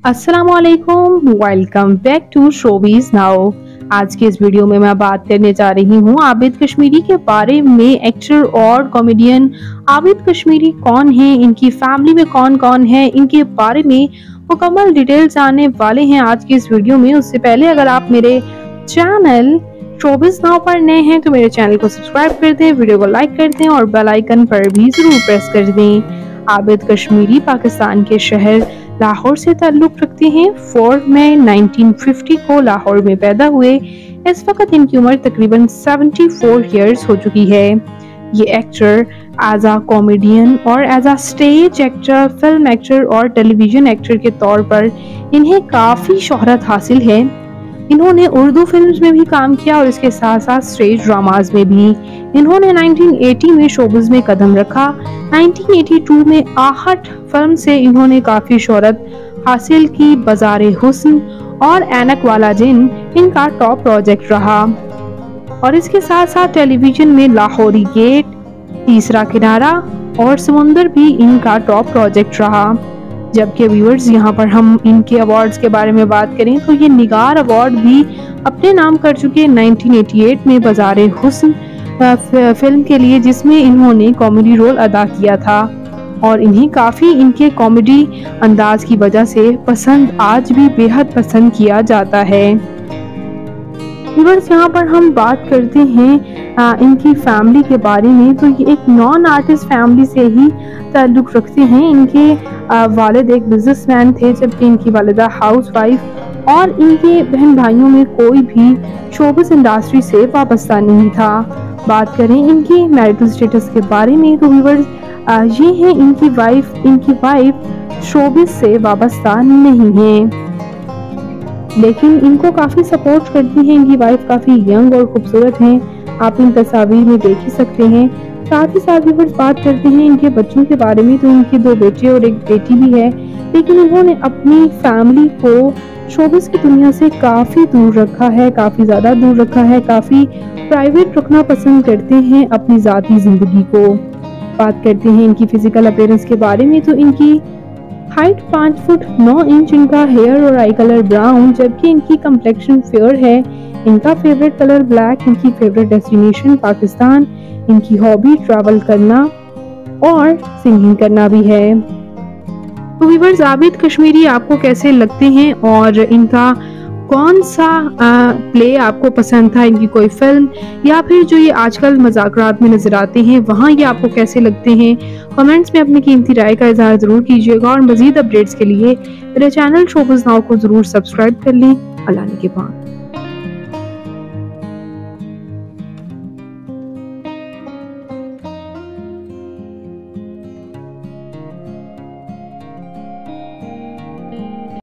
अस्सलामुअलैकुम, welcome back to Showbiz Now. आज के इस वीडियो में मैं बात करने जा रही हूँ आबिद कश्मीरी के बारे में। एक्टर और कॉमेडियन आबिद कश्मीरी कौन है, इनकी फैमिली में कौन कौन है, इनके बारे में मुकम्मल डिटेल्स आने वाले हैं आज की इस वीडियो में। उससे पहले अगर आप मेरे चैनल शोबीज नाउ पर नए हैं तो मेरे चैनल को सब्सक्राइब कर दें, वीडियो को लाइक कर दें और बेल आइकन पर भी जरूर प्रेस कर दें। आबिद कश्मीरी पाकिस्तान के शहर लाहौर से ताल्लुक रखते हैं। 4 मई 1950 को लाहौर में पैदा हुए। इस वक्त इनकी उम्र तकरीबन 74 इयर्स हो चुकी है। ये एक्टर एज आ कॉमेडियन और एज आ स्टेज एक्टर, फिल्म एक्टर और टेलीविजन एक्टर के तौर पर इन्हें काफ़ी शोहरत हासिल है। इन्होंने उर्दू फिल्म्स में भी काम किया और इसके साथ साथ स्टेज ड्रामाज में भी। इन्होंने 1980 में शोबिज में कदम रखा। 1982 में आहट फिल्म से इन्होंने काफी शोहरत हासिल की। बाज़ारे हुस्न और ऐनक वाला जिन इनका टॉप प्रोजेक्ट रहा और इसके साथ साथ टेलीविजन में लाहौरी गेट, तीसरा किनारा और समुंदर भी इनका टॉप प्रोजेक्ट रहा। जबकि व्यूअर्स यहाँ पर हम इनके अवार्ड्स के बारे में बात करें तो ये निगार अवार्ड भी अपने नाम कर चुके हैं 1988 में बाज़ारे हुस्न फिल्म के लिए, जिसमें इन्होंने कॉमेडी रोल अदा किया था और इन्हें काफ़ी इनके कॉमेडी अंदाज की वजह से पसंद, आज भी बेहद पसंद किया जाता है। व्यूअर्स यहाँ पर हम बात करते हैं इनकी फैमिली के बारे में तो ये एक नॉन आर्टिस्ट फैमिली से ही ताल्लुक़ रखते हैं। इनके वालिद एक बिजनेसमैन थे जबकि इनकी वालिदा हाउसवाइफ और इनके बहन भाइयों में कोई भी शोबिस इंडस्ट्री से वाबस्ता नहीं था। बात करें इनकी मैरिटल स्टेटस के बारे में तो व्यूअर्स ये है इनकी वाइफ शोबिस से वाबस्ता नहीं है, लेकिन इनको काफ़ी सपोर्ट करती है। इनकी वाइफ काफ़ी यंग और खूबसूरत हैं, आप इन तस्वीर में देख ही सकते हैं। साथ ही साथ व्यूअर्स बात करते हैं इनके बच्चों के बारे में तो इनके 2 बेटे और एक बेटी भी है, लेकिन इन्होंने अपनी फैमिली को शोबिस की दुनिया से काफ़ी दूर रखा है, काफ़ी ज़्यादा दूर रखा है, काफ़ी प्राइवेट रखना पसंद करते हैं अपनी ज़ाती ज़िंदगी को। बात करते हैं इनकी फिजिकल अपीयरेंस के बारे में तो इनकी हाइट 5 फुट 9 इंच, इनका हेयर और आई कलर ब्राउन, जबकि इनकी कम्प्लेक्शन फेयर है। इनका फेवरेट कलर ब्लैक, इनकी फेवरेट डेस्टिनेशन पाकिस्तान, इनकी हॉबी ट्रैवल करना और सिंगिंग करना भी है। तो व्यूअर्स आबिद कश्मीरी आपको कैसे लगते हैं और इनका कौन सा प्ले आपको पसंद था, इनकी कोई फिल्म या फिर जो ये आजकल मज़ाकरात में नजर आते हैं वहाँ ये आपको कैसे लगते हैं? कमेंट्स में अपनी कीमती राय का इजहार जरूर कीजिएगा और मजीद अपडेट्स के लिए मेरे चैनल शोबीज नाउ को जरूर सब्सक्राइब कर लें। अल्लाह के बाद।